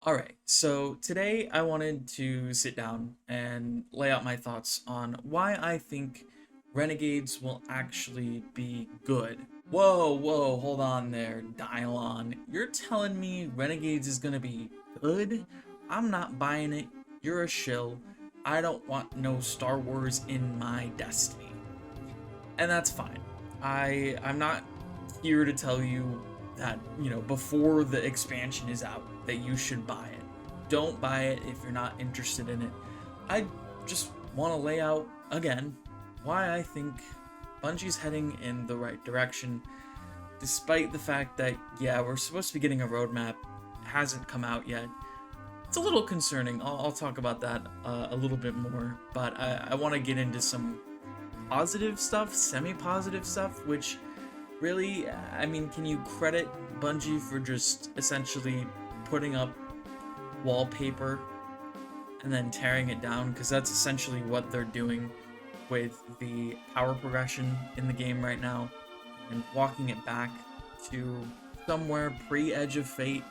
Alright, so today I wanted to sit down and lay out my thoughts on why I think Renegades will actually be good. Whoa, hold on there, dial on. You're telling me Renegades is gonna be good? I'm not buying it. You're a shill. I don't want no Star Wars in my destiny. And that's fine. I'm not here to tell you that, before the expansion is out, that you should buy it. Don't buy it if you're not interested in it. I just want to lay out again why I think Bungie's heading in the right direction, despite the fact that, yeah, we're supposed to be getting a roadmap, hasn't come out yet. It's a little concerning. I'll talk about that a little bit more, but I want to get into some positive stuff, semi-positive stuff, which really, I mean, can you credit Bungie for just essentially putting up wallpaper and then tearing it down? Because that's essentially what they're doing with the power progression in the game right now, and walking it back to somewhere pre-Edge of Fate,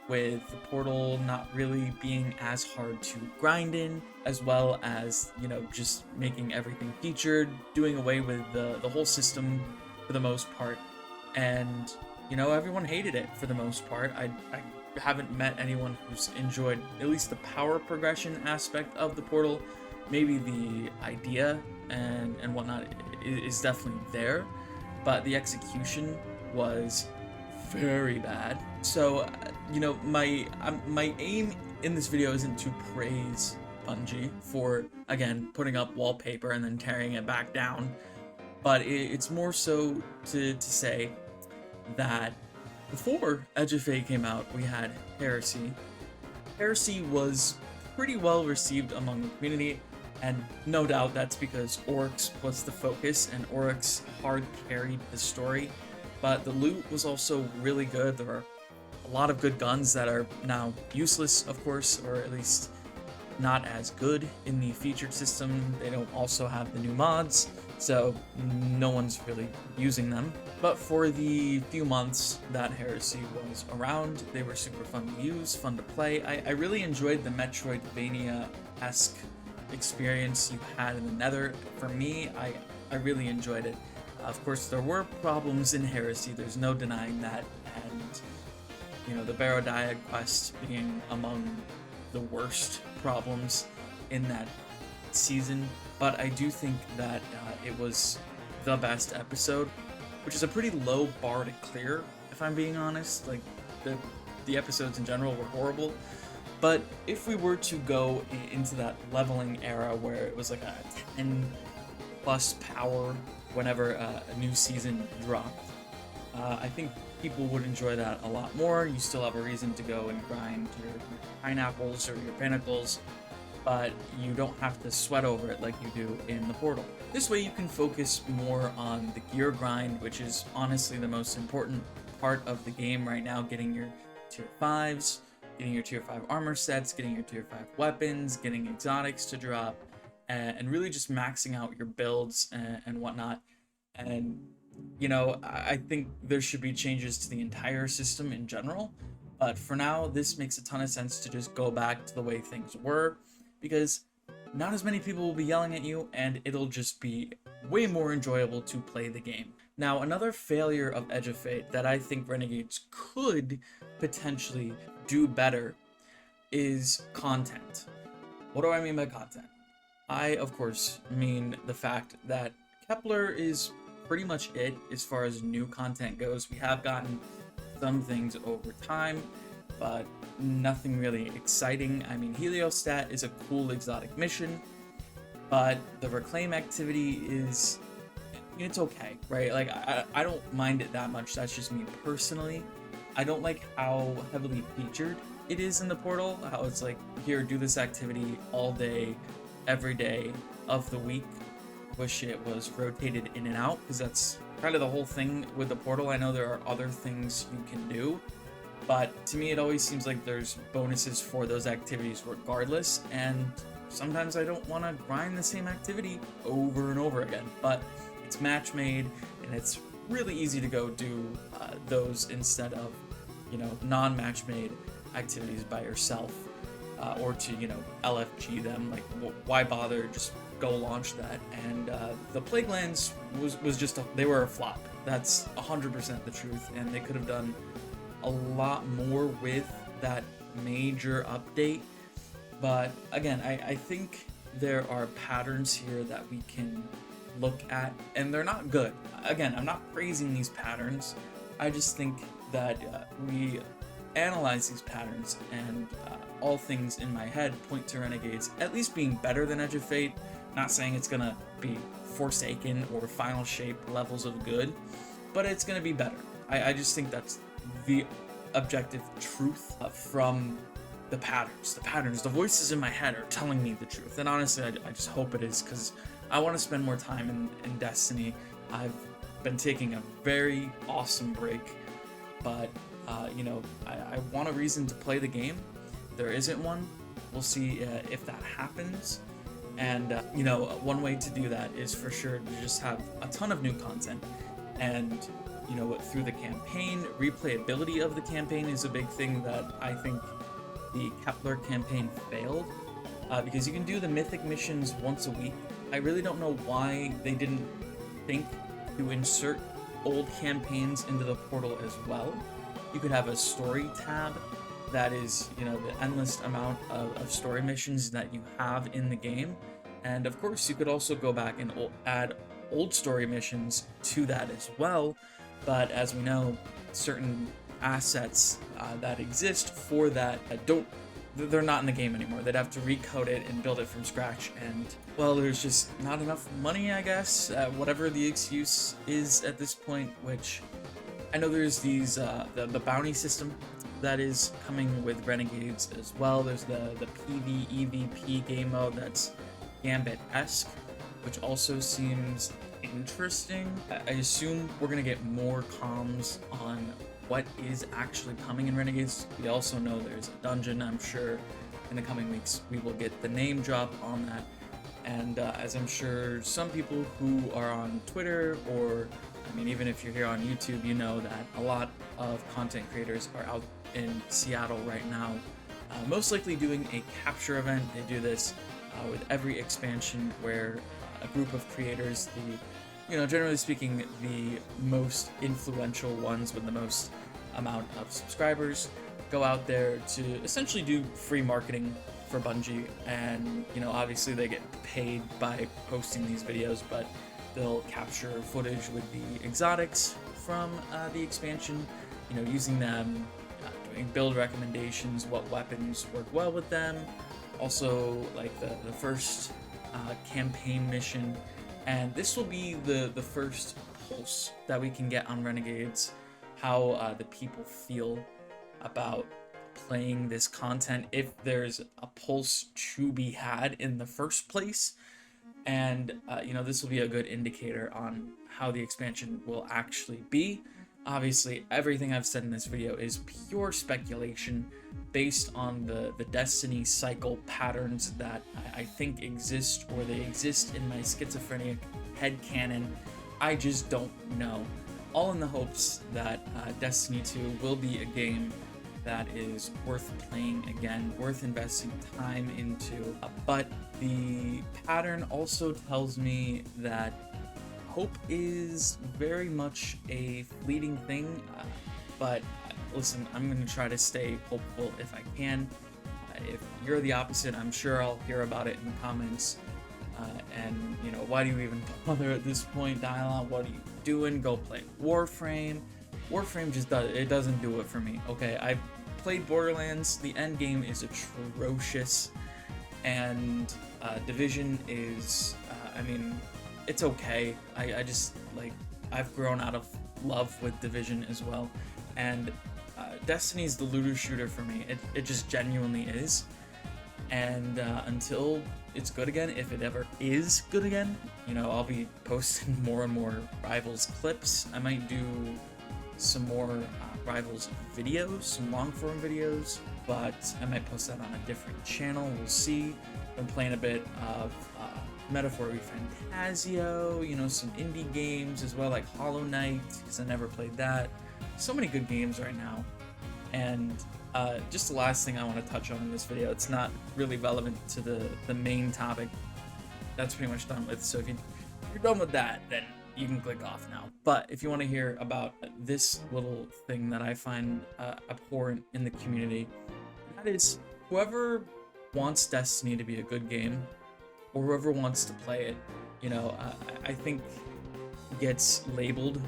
with the portal not really being as hard to grind in, as well as, just making everything featured, doing away with the whole system for the most part. And, everyone hated it for the most part. I haven't met anyone who's enjoyed at least the power progression aspect of the portal. Maybe the idea and whatnot is definitely there, but the execution was very bad. So, my aim in this video isn't to praise Bungie for, again, putting up wallpaper and then tearing it back down, but it's more so to say that before Edge of Fate came out, we had Heresy. Heresy was pretty well received among the community, and no doubt that's because Oryx was the focus, and Oryx hard carried the story. But the loot was also really good. There are a lot of good guns that are now useless, of course, or at least not as good in the featured system. They don't also have the new mods, so no one's really using them. But for the few months that Heresy was around, they were super fun to use, fun to play. I really enjoyed the Metroidvania-esque experience you had in the Nether. For me, I really enjoyed it. Of course, there were problems in Heresy, there's no denying that, and, the Barodiad quest being among the worst problems in that season, but I do think that it was the best episode, which is a pretty low bar to clear, if I'm being honest. Like, the episodes in general were horrible, but if we were to go into that leveling era where it was like a 10 plus power whenever a new season dropped, I think people would enjoy that a lot more. You still have a reason to go and grind your pineapples or your pinnacles, but you don't have to sweat over it like you do in the portal. This way you can focus more on the gear grind, which is honestly the most important part of the game right now, getting your tier 5s, getting your tier 5 armor sets, getting your tier 5 weapons, getting exotics to drop, and really just maxing out your builds and whatnot. And, I think there should be changes to the entire system in general, but for now, this makes a ton of sense to just go back to the way things were, because not as many people will be yelling at you, and it'll just be way more enjoyable to play the game. Now, another failure of Edge of Fate that I think Renegades could potentially do better is content. What do I mean by content? I, of course, mean the fact that Kepler is pretty much it as far as new content goes. We have gotten some things over time, but nothing really exciting. I mean, Heliostat is a cool exotic mission, but the Reclaim activity is, it's okay, right? Like, I don't mind it that much. That's just me personally. I don't like how heavily featured it is in the portal, how it's like, here, do this activity all day, every day of the week. Wish it was rotated in and out, because that's kind of the whole thing with the portal. I know there are other things you can do, but to me it always seems like there's bonuses for those activities regardless, and sometimes I don't want to grind the same activity over and over again. But it's match made, and it's really easy to go do those instead of, non-match made. activities by yourself, or to, LFG them. Like, why bother? Just go launch that. And the Plaguelands was just they were a flop. That's 100% the truth, and they could have done a lot more with that major update. But again, I think there are patterns here that we can look at, and they're not good. Again, I'm not praising these patterns. I just think that we analyze these patterns, and all things in my head point to Renegades at least being better than Edge of Fate. Not saying it's gonna be Forsaken or Final Shape levels of good, but it's gonna be better. I just think that's the objective truth from the patterns. The voices in my head are telling me the truth, and honestly, I just hope it is, because I want to spend more time in Destiny. I've been taking a very awesome break, but I want a reason to play the game. There isn't one. We'll see if that happens. And one way to do that is for sure to just have a ton of new content. And through the campaign, replayability of the campaign is a big thing that I think the Kepler campaign failed, because you can do the mythic missions once a week. I really don't know why they didn't think to insert old campaigns into the portal as well. You could have a story tab that is, the endless amount of story missions that you have in the game. And of course, you could also go back and add old story missions to that as well. But as we know, certain assets that exist for that they're not in the game anymore. They'd have to recode it and build it from scratch, and well, there's just not enough money, I guess, whatever the excuse is at this point. Which I know there's these the bounty system that is coming with Renegades as well. There's the PvEVP game mode that's Gambit-esque, which also seems interesting. I assume we're gonna get more comms on what is actually coming in Renegades. We also know there's a dungeon. I'm sure in the coming weeks we will get the name drop on that. And as I'm sure some people who are on Twitter, or even if you're here on YouTube, you know that a lot of content creators are out in Seattle right now, most likely doing a capture event. They do this with every expansion, where a group of creators, generally speaking, the most influential ones with the most amount of subscribers, go out there to essentially do free marketing for Bungie. And obviously they get paid by posting these videos, but they'll capture footage with the exotics from the expansion, using them, doing build recommendations, what weapons work well with them, also like the first campaign mission. And this will be the first pulse that we can get on Renegades, how the people feel about playing this content, if there's a pulse to be had in the first place. And this will be a good indicator on how the expansion will actually be. Obviously, everything I've said in this video is pure speculation based on the Destiny cycle patterns that I think exist, or they exist in my schizophrenic headcanon. I just don't know. All in the hopes that Destiny 2 will be a game that is worth playing again, worth investing time into. But the pattern also tells me that hope is very much a fleeting thing, but listen, I'm going to try to stay hopeful if I can. If you're the opposite, I'm sure I'll hear about it in the comments. And why do you even bother at this point, Dialon? What are you doing? Go play Warframe. Warframe just doesn't do it for me. Okay, I've played Borderlands. The end game is atrocious, and Division is, it's okay. I just, I've grown out of love with Division as well, and Destiny's the looter shooter for me. It just genuinely is. And until it's good again, if it ever is good again, I'll be posting more and more Rivals clips. I might do some more Rivals videos, some long form videos, but I might post that on a different channel. We'll see. Been playing a bit of Metaphor Fantasio, some indie games as well, like Hollow Knight, because I never played that. So many good games right now. And Just the last thing I want to touch on in this video. It's not really relevant to the main topic. That's pretty much done with. So if you're done with that, then you can click off now. But if you want to hear about this little thing that I find abhorrent in the community, that is whoever wants Destiny to be a good game, or whoever wants to play it, you know, I think gets labeled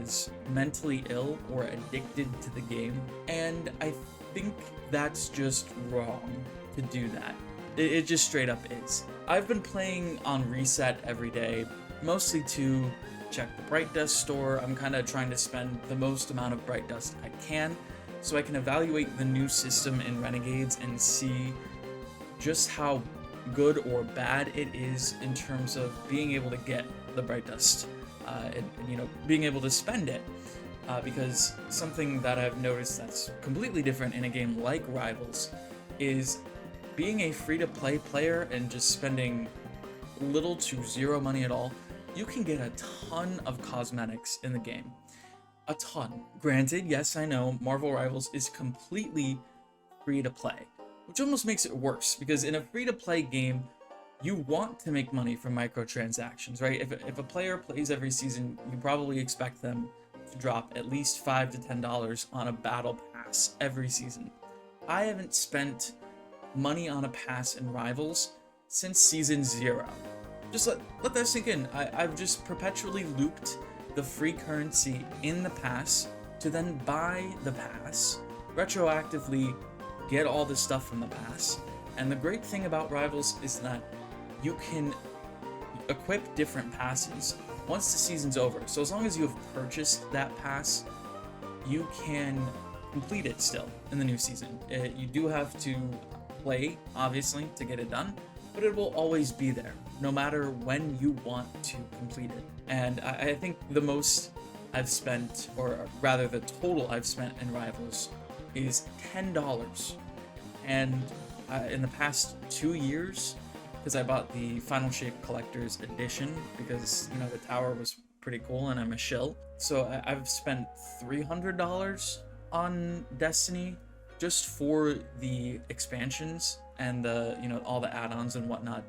as mentally ill or addicted to the game, and I think that's just wrong to do that. It just straight up is. I've been playing on reset every day, mostly to check the Bright Dust store. I'm kind of trying to spend the most amount of Bright Dust I can so I can evaluate the new system in Renegades and see just how good or bad it is in terms of being able to get the Bright Dust and you know, being able to spend it. Because something that I've noticed that's completely different in a game like Rivals is being a free-to-play player and just spending little to zero money at all. You can get a ton of cosmetics in the game. A ton. Granted, yes, I know Marvel Rivals is completely free-to-play, which almost makes it worse, because in a free-to-play game, you want to make money from microtransactions, right? If a player plays every season, you probably expect them to drop at least $5 to $10 on a battle pass every season. I haven't spent money on a pass in Rivals since season 0. Just let that sink in. I've just perpetually looped the free currency in the pass to then buy the pass, retroactively get all the stuff from the pass. And the great thing about Rivals is that you can equip different passes once the season's over. So as long as you have purchased that pass, you can complete it still in the new season. You do have to play, obviously, to get it done, but it will always be there, no matter when you want to complete it. And I think the most I've spent, or rather the total I've spent in Rivals, is $10. And in the past 2 years, because I bought the Final Shape Collector's Edition, because, you know, the tower was pretty cool and I'm a shill. So I've spent $300 on Destiny just for the expansions and the, you know, all the add-ons and whatnot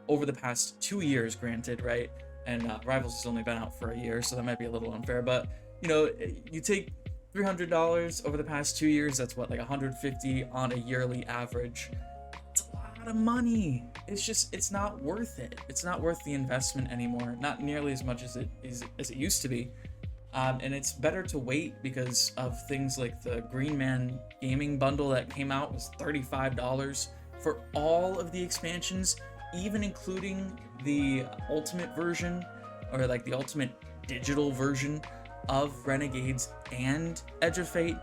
over the past 2 years, granted, right? And Rivals has only been out for a year, so that might be a little unfair, but, you know, you take $300 over the past 2 years, that's what, like $150 on a yearly average. It's a lot of money. It's just, it's not worth it. It's not worth the investment anymore, not nearly as much as it used to be. And it's better to wait because of things like the Green Man gaming bundle that came out was $35 for all of the expansions, even including the ultimate version, or like the ultimate digital version of Renegades and Edge of Fate,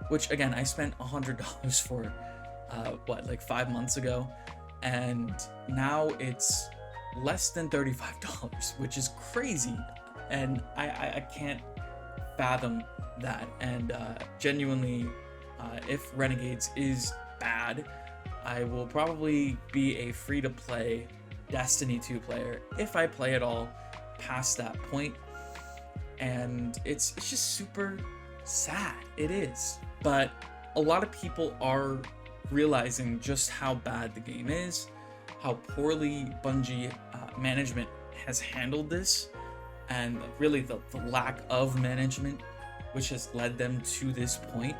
which again, I spent $100 for, like 5 months ago, and now it's less than $35, which is crazy. And I can't fathom that. And genuinely, if Renegades is bad, I will probably be a free-to-play Destiny 2 player if I play at all past that point. And it's just super sad. It is. But a lot of people are realizing just how bad the game is, how poorly Bungie management has handled this, and really the lack of management which has led them to this point.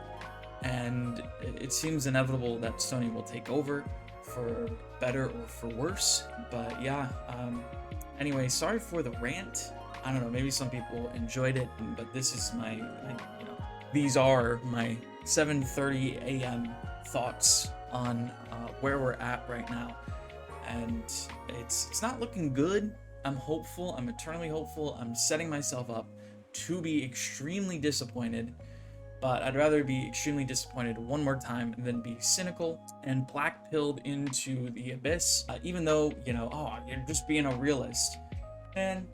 And it seems inevitable that Sony will take over, for better or for worse. But yeah, anyway, sorry for the rant. I don't know, maybe some people enjoyed it, but this is my you know, these are my 7:30 a.m. thoughts on where we're at right now. And it's not looking good. I'm hopeful. I'm eternally hopeful. I'm setting myself up to be extremely disappointed, but I'd rather be extremely disappointed one more time than be cynical and black-pilled into the abyss, even though, you know, oh, you're just being a realist. And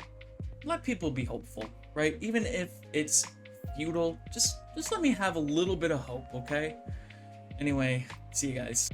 let people be hopeful, right? Even if it's futile, just let me have a little bit of hope, okay? Anyway, see you guys.